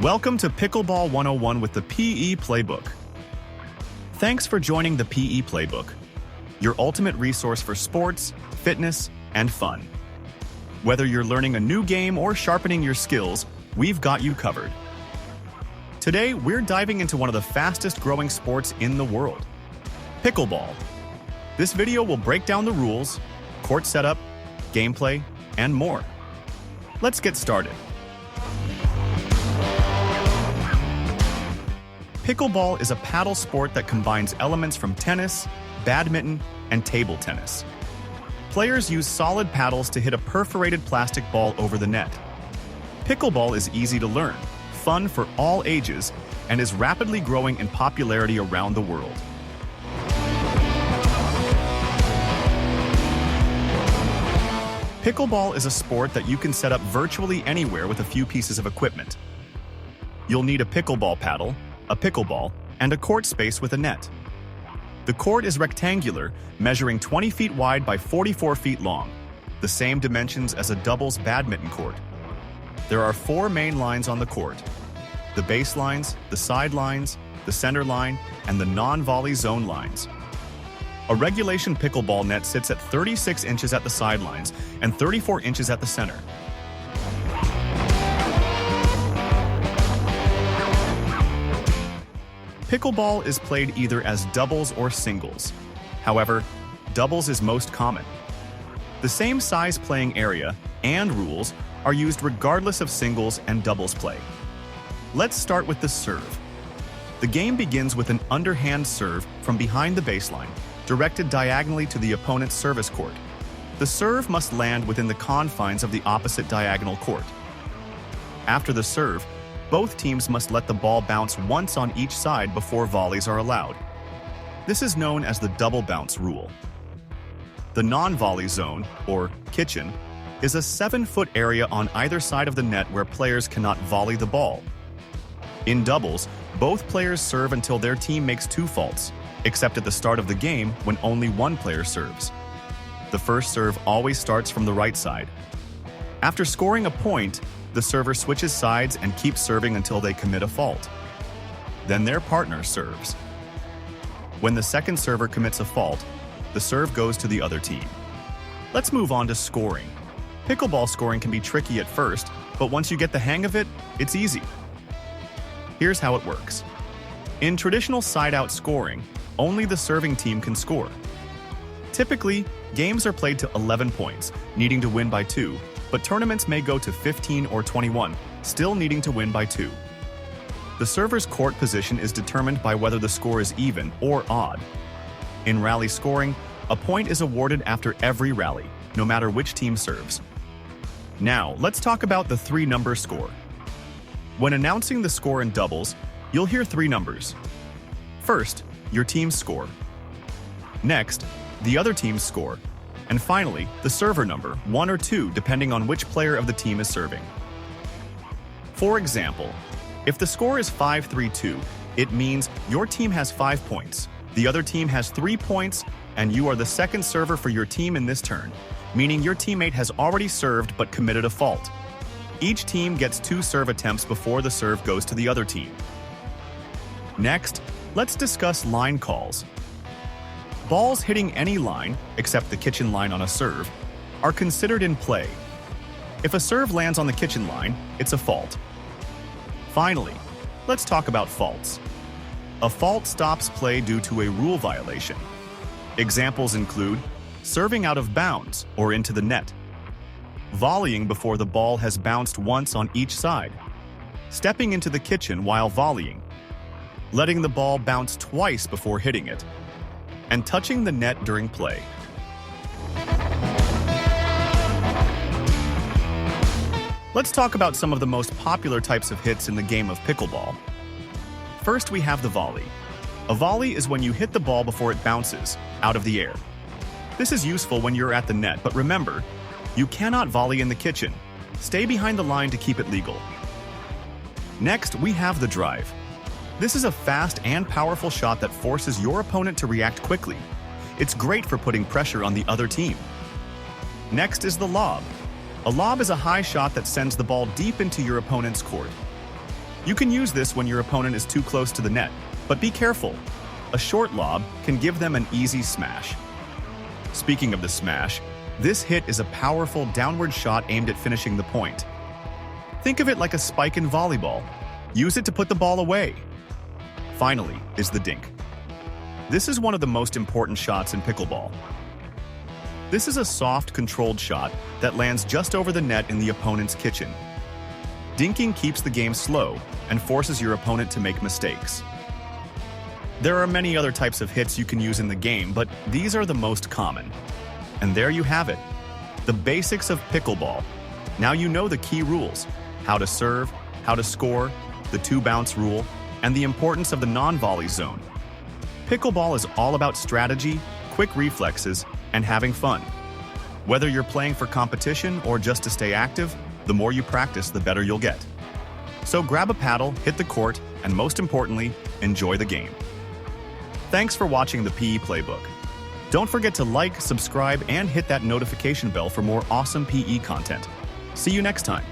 Welcome to Pickleball 101 with the PE Playbook. Thanks for joining the PE Playbook, your ultimate resource for sports, fitness, and fun. Whether you're learning a new game or sharpening your skills, we've got you covered. Today, we're diving into one of the fastest growing sports in the world, pickleball. This video will break down the rules, court setup, gameplay, and more. Let's get started. Pickleball is a paddle sport that combines elements from tennis, badminton, and table tennis. Players use solid paddles to hit a perforated plastic ball over the net. Pickleball is easy to learn, fun for all ages, and is rapidly growing in popularity around the world. Pickleball is a sport that you can set up virtually anywhere with a few pieces of equipment. You'll need a pickleball paddle, a pickleball, and a court space with a net. The court is rectangular, measuring 20 feet wide by 44 feet long, the same dimensions as a doubles badminton court. There are 4 main lines on the court: the baselines, the sidelines, the center line, and the non-volley zone lines. A regulation pickleball net sits at 36 inches at the sidelines and 34 inches at the center. Pickleball is played either as doubles or singles. However, doubles is most common. The same size playing area and rules are used regardless of singles and doubles play. Let's start with the serve. The game begins with an underhand serve from behind the baseline, directed diagonally to the opponent's service court. The serve must land within the confines of the opposite diagonal court. After the serve, both teams must let the ball bounce once on each side before volleys are allowed. This is known as the double bounce rule. The non-volley zone, or kitchen, is a 7-foot area on either side of the net where players cannot volley the ball. In doubles, both players serve until their team makes 2 faults, except at the start of the game when only one player serves. The first serve always starts from the right side. After scoring a point, the server switches sides and keeps serving until they commit a fault. Then their partner serves. When the second server commits a fault, the serve goes to the other team. Let's move on to scoring. Pickleball scoring can be tricky at first, but once you get the hang of it, it's easy. Here's how it works. In traditional side-out scoring, only the serving team can score. Typically, games are played to 11 points, needing to win by 2, but tournaments may go to 15 or 21, still needing to win by 2. The server's court position is determined by whether the score is even or odd. In rally scoring, a point is awarded after every rally, no matter which team serves. Now, let's talk about the 3-number score. When announcing the score in doubles, you'll hear 3 numbers. First, your team's score. Next, the other team's score. And finally, the server number, 1 or 2, depending on which player of the team is serving. For example, if the score is 5-3-2, it means your team has 5 points, the other team has 3 points, and you are the second server for your team in this turn, meaning your teammate has already served but committed a fault. Each team gets 2 serve attempts before the serve goes to the other team. Next, let's discuss line calls. Balls hitting any line, except the kitchen line on a serve, are considered in play. If a serve lands on the kitchen line, it's a fault. Finally, let's talk about faults. A fault stops play due to a rule violation. Examples include serving out of bounds or into the net, volleying before the ball has bounced once on each side, stepping into the kitchen while volleying, letting the ball bounce twice before hitting it, and touching the net during play. Let's talk about some of the most popular types of hits in the game of pickleball. First, we have the volley. A volley is when you hit the ball before it bounces, out of the air. This is useful when you're at the net, but remember, you cannot volley in the kitchen. Stay behind the line to keep it legal. Next, we have the drive. This is a fast and powerful shot that forces your opponent to react quickly. It's great for putting pressure on the other team. Next is the lob. A lob is a high shot that sends the ball deep into your opponent's court. You can use this when your opponent is too close to the net, but be careful. A short lob can give them an easy smash. Speaking of the smash, this hit is a powerful downward shot aimed at finishing the point. Think of it like a spike in volleyball. Use it to put the ball away. Finally is the dink. This is one of the most important shots in pickleball. This is a soft, controlled shot that lands just over the net in the opponent's kitchen. Dinking keeps the game slow and forces your opponent to make mistakes. There are many other types of hits you can use in the game, but these are the most common. And there you have it, the basics of pickleball. Now you know the key rules: how to serve, how to score, the two-bounce rule, and the importance of the non-volley zone. Pickleball is all about strategy, quick reflexes, and having fun. Whether you're playing for competition or just to stay active, the more you practice, the better you'll get. So grab a paddle, hit the court, and most importantly, enjoy the game. Thanks for watching the PE Playbook. Don't forget to like, subscribe, and hit that notification bell for more awesome PE content. See you next time.